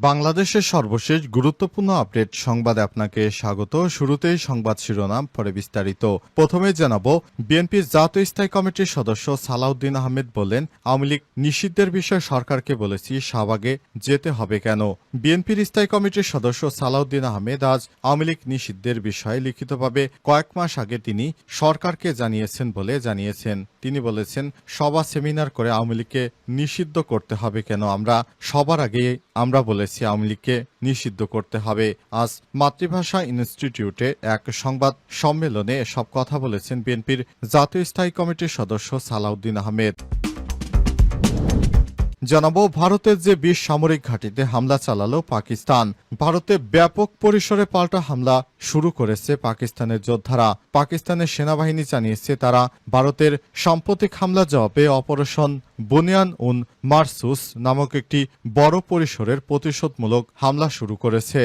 বাংলাদেশের সর্বশেষ গুরুত্বপূর্ণ আপডেট সংবাদে আপনাকে স্বাগত। শুরুতেই সংবাদ শিরোনাম, পরে বিস্তারিত। প্রথমে জানাবো, বিএনপির জাতীয় স্থায়ী কমিটির সদস্য সালাউদ্দিন আহমেদ বললেন, আওয়ামী লীগ নিষিদ্ধের বিষয়ে সরকারকে বলেছি, শাহবাগে যেতে হবে কেন? বিএনপির স্থায়ী কমিটির সদস্য সালাউদ্দিন আহমেদ আজ আওয়ামী লীগ নিষিদ্ধের বিষয়ে লিখিতভাবে কয়েক মাস আগে তিনি সরকারকে জানিয়েছেন বলে জানিয়েছেন। তিনি বলেছেন, সভা সেমিনার করে আওয়ামী লীগকে নিষিদ্ধ করতে হবে কেন? সবার আগে আমরা বলেছি আওয়ামী লীগকে নিষিদ্ধ করতে হবে। আজ মাতৃভাষা ইনস্টিটিউটে এক সংবাদ সম্মেলনে এসব কথা বলেছেন বিএনপির জাতীয় স্থায়ী কমিটির সদস্য সালাউদ্দিন আহমেদ। জানাবো, ভারতের যে ২০ সামরিক ঘাঁটিতে হামলা চালালো পাকিস্তান। ভারতে ব্যাপক পরিসরে পাল্টা হামলা শুরু করেছে পাকিস্তানের যোদ্ধারা। পাকিস্তানের সেনাবাহিনী জানিয়েছে, তারা ভারতের সাম্প্রতিক হামলা জবাবে অপারেশন বুনিয়ান উন মারসুস নামক একটি বড় পরিসরের প্রতিশোধমূলক হামলা শুরু করেছে।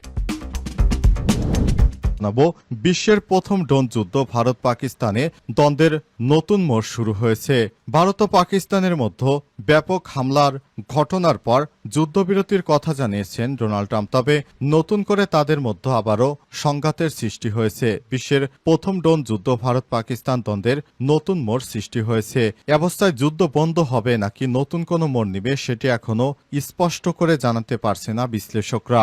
বিশ্বের প্রথম ড্রোন যুদ্ধ ভারত পাকিস্তানে দ্বন্দ্বের নতুন মোড় শুরু হয়েছে। ভারত ও পাকিস্তানের মধ্যে ব্যাপক হামলার ঘটনার পর যুদ্ধবিরতির কথা জানিয়েছেন ডোনাল্ড ট্রাম্প। তবে নতুন করে তাদের মধ্যে আবারও সংঘাতের সৃষ্টি হয়েছে। বিশ্বের প্রথম ড্রোন যুদ্ধ ভারত পাকিস্তান দ্বন্দ্বের নতুন মোড় সৃষ্টি হয়েছে। অবস্থায় যুদ্ধ বন্ধ হবে নাকি নতুন কোনো মোড় নিবে, সেটি এখনো স্পষ্ট করে জানাতে পারছে না বিশ্লেষকরা।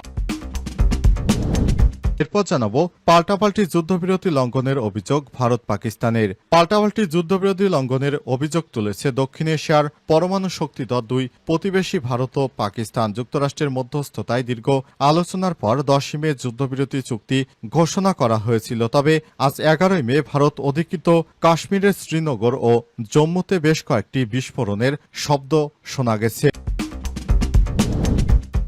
এরপর জানাবো, পাল্টাপাল্টি যুদ্ধবিরতি লঙ্ঘনের অভিযোগ ভারত পাকিস্তানের। পাল্টাপাল্টি যুদ্ধবিরতি লঙ্ঘনের অভিযোগ তুলেছে দক্ষিণ এশিয়ার পরমাণু শক্তিধর দুই প্রতিবেশী ভারত ও পাকিস্তান। যুক্তরাষ্ট্রের মধ্যস্থতায় দীর্ঘ আলোচনার পর 10 মে যুদ্ধবিরতি চুক্তি ঘোষণা করা হয়েছিল। তবে আজ 11 মে ভারত অধিকৃত কাশ্মীরের শ্রীনগর ও জম্মুতে বেশ কয়েকটি বিস্ফোরণের শব্দ শোনা গেছে।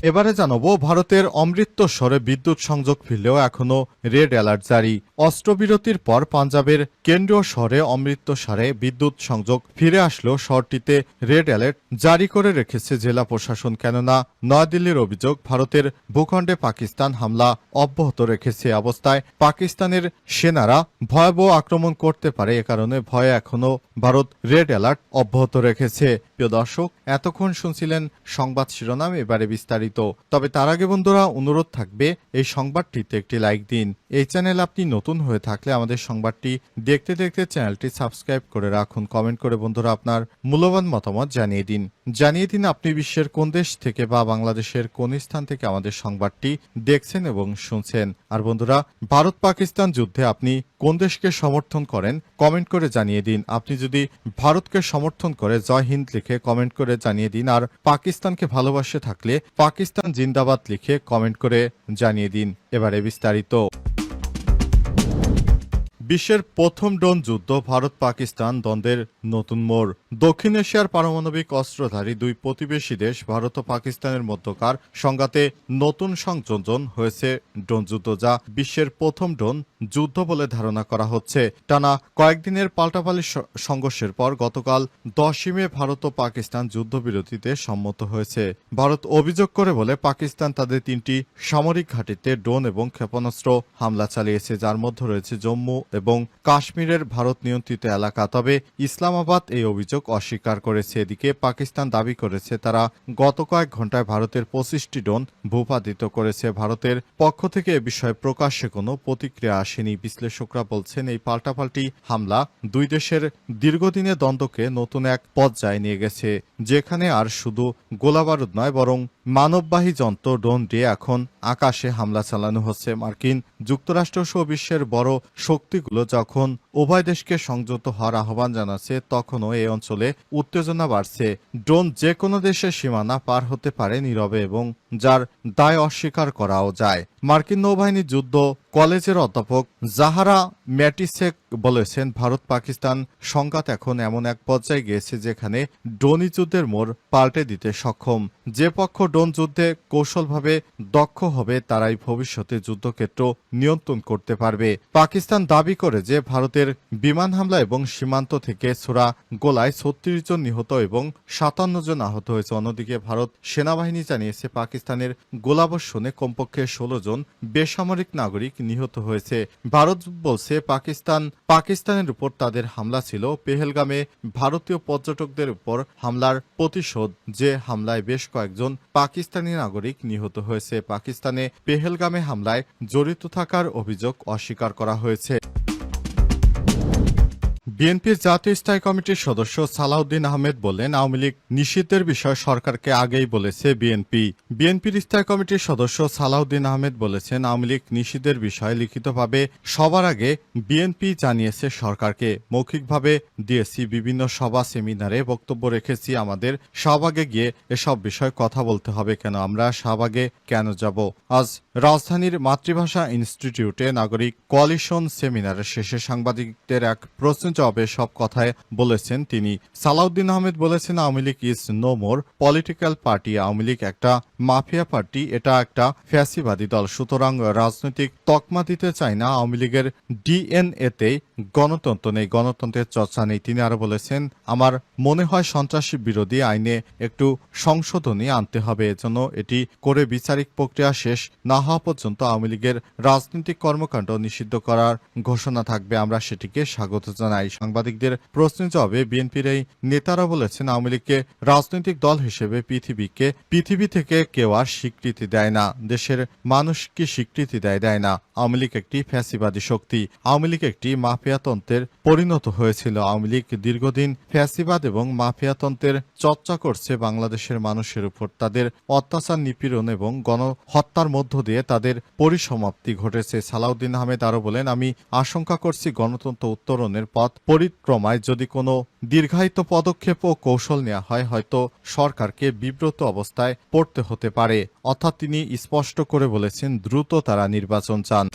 এবারে জানাবো, ভারতের অমৃতসরে বিদ্যুৎ সংযোগ ফিরলেও এখনও রেড অ্যালার্ট জারি। অস্ত্রবিরতির পর পাঞ্জাবের কেন্দ্রীয় শহরে অমৃতসরে বিদ্যুৎ সংযোগ ফিরে আসলেও শহরটিতে রেড অ্যালার্ট জারি করে রেখেছে জেলা প্রশাসন। কেননা নয়াদিল্লির অভিযোগ, ভারতের ভূখণ্ডে পাকিস্তান হামলা অব্যাহত রেখেছে। অবস্থায় পাকিস্তানের সেনারা ভয়াবহ আক্রমণ করতে পারে, এ কারণে ভয়ে এখনও ভারত রেড অ্যালার্ট অব্যাহত রেখেছে। প্রিয় দর্শক, এতক্ষণ শুনছিলেন সংবাদ শিরোনাম, এবারে বিস্তারিত। তবে তার আগে বন্ধুরা, অনুরোধ থাকবে এই সংবাদটিতে একটি লাইক দিন। এই চ্যানেল আপনি নতুন হয়ে থাকলে আমাদের সংবাদটি দেখতে দেখতে চ্যানেলটি সাবস্ক্রাইব করে রাখুন। কমেন্ট করে বন্ধুরা আপনার মূল্যবান মতামত জানিয়ে দিন আপনি বিশ্বের কোন দেশ থেকে বা বাংলাদেশের কোন স্থান থেকে আমাদের সংবাদটি দেখছেন এবং শুনছেন। আর বন্ধুরা, ভারত পাকিস্তান যুদ্ধে আপনি কোন দেশকে সমর্থন করেন কমেন্ট করে জানিয়ে দিন। আপনি যদি ভারতকে সমর্থন করে জয় হিন্দ লিখে কমেন্ট করে জানিয়ে দিন, আর পাকিস্তানকে ভালোবাসে থাকলে পাকিস্তান জিন্দাবাদ লিখে কমেন্ট করে জানিয়ে দিন। এবারে বিস্তারিত। বিশ্বের প্রথম ড্রোন যুদ্ধ ভারত পাকিস্তান দ্বন্দ্বের নতুন মোড়। দক্ষিণ এশিয়ার পারমাণবিক অস্ত্রধারী দুই প্রতিবেশী দেশ ভারত ও পাকিস্তানের মধ্যকার সংঘাতে নতুন সংযোজন হয়েছে ড্রোন যুদ্ধ, যা বিশ্বের প্রথম ড্রোন যুদ্ধ বলে ধারণা করা হচ্ছে। টানা কয়েকদিনের পাল্টাপাল্টি সংঘর্ষের পর গতকাল 10 মে ভারত ও পাকিস্তান যুদ্ধবিরতিতে সম্মত হয়েছে। ভারত অভিযোগ করে বলে, পাকিস্তান তাদের 3টি সামরিক ঘাঁটিতে ড্রোন এবং ক্ষেপণাস্ত্র হামলা চালিয়েছে, যার মধ্যে রয়েছে জম্মু এবং কাশ্মীরের ভারত নিয়ন্ত্রিত এলাকা। তবে ইসলামাবাদ এই অভিযোগ অস্বীকার করেছে। এদিকে পাকিস্তান দাবি করেছে, তারা গত কয়েক ঘন্টায় ভারতের 25টি ড্রোন ভূপাতিত করেছে। ভারতের পক্ষ থেকে এ বিষয়ে প্রকাশ্যে কোনো প্রতিক্রিয়া আসেনি। বিশ্লেষকরা বলছেন, এই পাল্টাপাল্টি হামলা দুই দেশের দীর্ঘদিনের দ্বন্দ্বকে নতুন এক পর্যায়ে নিয়ে গেছে, যেখানে আর শুধু গোলাবারুদ নয়, বরং মানববাহী যন্ত্র ড্রোন দিয়ে এখন আকাশে হামলা চালানো হচ্ছে। মার্কিন যুক্তরাষ্ট্র সহ বিশ্বের বড় শক্তিগুলো যখন উভয় দেশকে সংযত হওয়ার আহ্বান জানাচ্ছে, তখনও এই অঞ্চলে উত্তেজনা বাড়ছে। ড্রোন যে কোনো দেশের সীমানা পার হতে পারে নীরবে, এবং যার দায় অস্বীকার করাও যায়। মার্কিন নৌবাহিনী যুদ্ধ কলেজের অধ্যাপক জাহারা ম্যাটিসেক বলেছেন, ভারত পাকিস্তান সংঘাত এখন এমন এক পর্যায়ে গিয়েছে যেখানে ড্রোনই যুদ্ধের মোড় পাল্টে দিতে সক্ষম। যে পক্ষ ড্রোন যুদ্ধে কৌশলভাবে দক্ষ হবে, তারাই ভবিষ্যতে যুদ্ধক্ষেত্র নিয়ন্ত্রণ করতে পারবে। পাকিস্তান দাবি করে যে ভারতের বিমান হামলা এবং সীমান্ত থেকে ছোড়া গোলায় ৩৬ জন নিহত এবং ৫৭ জন আহত হয়েছে। অন্যদিকে ভারত সেনাবাহিনী জানিয়েছে পাকিস্তানের গোলাবর্ষণে কমপক্ষে ১৬ জন বেসামরিক নাগরিক নিহত হয়েছে। ভারত বলছে পাকিস্তানের উপর তাদের হামলা ছিল পেহেলগামে ভারতীয় পর্যটকদের উপর হামলার প্রতিশোধ, যে হামলায় বেশ কয়েকজন পাকিস্তানি নাগরিক নিহত হয়েছে। পাকিস্তানে পেহেলগামে হামলায় জড়িত থাকার অভিযোগ অস্বীকার করা হয়েছে। বিএনপির জাতীয় স্থায়ী কমিটির সদস্য সালাউদ্দিন আহমেদ বললেন, আওয়ামী লীগ নিষিদ্ধের বিষয়ে সরকারকে আগেই বলেছে বিএনপি। বিএনপির স্থায়ী কমিটির সদস্য সালাউদ্দিন আহমেদ বলেছেন, আওয়ামী লীগ নিষিদ্ধের বিষয়ে লিখিতভাবে সবার আগে বিএনপি জানিয়েছে সরকারকে। মৌখিকভাবে দিয়েছি, বিভিন্ন সভা সেমিনারে বক্তব্য রেখেছি। আমাদের শাহবাগে গিয়ে এসব বিষয়ে কথা বলতে হবে কেন? আমরা শাহবাগে কেন যাব? আজ রাজধানীর মাতৃভাষা ইনস্টিটিউটে নাগরিক কোয়ালিশন সেমিনারের শেষে সাংবাদিকদের এক প্রশ্ন জবাবে সব কথায় বলেছেন তিনি। সালাউদ্দিন আহমেদ বলেছেন, Awami League is no more political party. Awami League একটা মাফিয়া পার্টি, এটা একটা ফ্যাসিবাদী দল। সুতরাং রাজনৈতিক তকমা দিতে চাই না। আওয়ামী লীগের ডিএনএতে গণতন্ত্র নেই, গণতন্ত্রের চর্চা নেই। তিনি আরো বলেছেন, আমার মনে হয় সন্ত্রাসী বিরোধী আইনে একটু সংশোধনী আনতে হবে। এজন্য এটি করে বিচারিক প্রক্রিয়া শেষ না হওয়া পর্যন্ত আওয়ামী লীগের রাজনৈতিক কর্মকাণ্ড নিষিদ্ধ করার ঘোষণা থাকবে। আমরা সেটিকে স্বাগত জানাই। সাংবাদিকদের প্রশ্নের জবাবে বিএনপির এই নেতারা বলেছেন, আওয়ামী লীগকে রাজনৈতিক দল হিসেবে পৃথিবী থেকে কেউ আর স্বীকৃতি দেয় না। দেশের মানুষ কি স্বীকৃতি দেয় না। আওয়ামী লীগ একটি ফ্যাসিবাদী শক্তি। আওয়ামী লীগ একটি মাফিয়াতন্ত্রের পরিণত হয়েছিল। আওয়ামী লীগ দীর্ঘদিন ফ্যাসিবাদ এবং মাফিয়াতন্ত্রের চর্চা করছে। বাংলাদেশের মানুষের উপর তাদের অত্যাচার, নিপীড়ন এবং গণহত্যার মধ্য দিয়ে তাদের পরিসমাপ্তি ঘটেছে। সালাউদ্দিন আহমেদ আরো বলেন, আমি আশঙ্কা করছি গণতন্ত্র উত্তরণের পথ পরিক্রমায় যদি কোনো দীর্ঘায়িত পদক্ষেপ ও কৌশল নেওয়া হয়, হয়তো সরকারকে বিব্রত অবস্থায় পড়তে হতে পারে। অর্থাৎ তিনি স্পষ্ট করে বলেছেন, দ্রুত তারা নির্বাচন চান।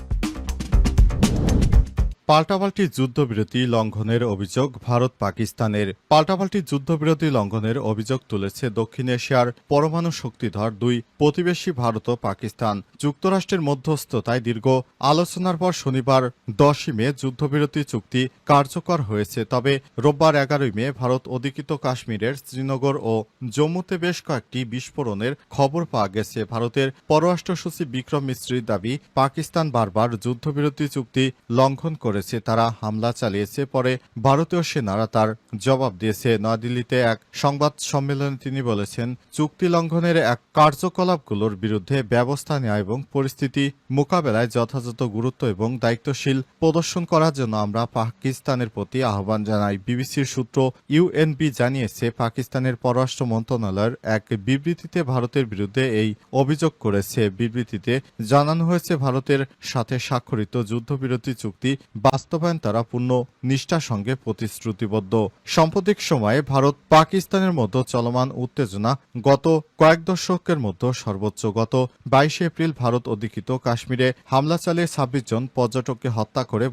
পাল্টাপাল্টি যুদ্ধবিরতি লঙ্ঘনের অভিযোগ ভারত পাকিস্তানের। পাল্টাপাল্টি যুদ্ধবিরতি লঙ্ঘনের অভিযোগ তুলেছে দক্ষিণ এশিয়ার পরমাণু শক্তিধর দুই প্রতিবেশী ভারত ও পাকিস্তান। যুক্তরাষ্ট্রের মধ্যস্থতায় দীর্ঘ আলোচনার পর শনিবার 10ই মে যুদ্ধবিরতি চুক্তি কার্যকর হয়েছে। তবে রোববার 11ই মে ভারত অধিকৃত কাশ্মীরের শ্রীনগর ও জম্মুতে বেশ কয়েকটি বিস্ফোরণের খবর পাওয়া গেছে। ভারতের পররাষ্ট্র সচিব বিক্রম মিশ্রির দাবি, পাকিস্তান বারবার যুদ্ধবিরতি চুক্তি লঙ্ঘন করে তারা হামলা চালিয়েছে। পরে ভারতীয় সেনারা তার জবাব দিয়েছে। নয়াদিল্লিতে এক সংবাদ সম্মেলনে তিনি বলেছেন, চুক্তি লঙ্ঘনের এক কার্যকলাপগুলোর বিরুদ্ধে ব্যবস্থা নেওয়া এবং পরিস্থিতি মোকাবেলায় যথাযথ গুরুত্ব এবং দায়িত্বশীল প্রদর্শন করার জন্য আমরা পাকিস্তানের প্রতি আহ্বান জানাই। বিবিসির সূত্র ইউএনবি জানিয়েছে, পাকিস্তানের পররাষ্ট্র মন্ত্রণালয়ের এক বিবৃতিতে ভারতের বিরুদ্ধে এই অভিযোগ করেছে। বিবৃতিতে জানানো হয়েছে, ভারতের সাথে স্বাক্ষরিত যুদ্ধবিরতি চুক্তি বাস্তবায়ন তারা পূর্ণ নিষ্ঠার সঙ্গে প্রতিশ্রুতিবদ্ধ। সাম্প্রতিক সময়ে ভারত পাকিস্তানের মধ্যে চলমান উত্তেজনা গত কয়েক দশকের মধ্যে সর্বোচ্চ। গত 22 এপ্রিল ভারত অধিকৃত কাশ্মীরে হামলা চালিয়ে 26 জন পর্যটককে হত্যা করে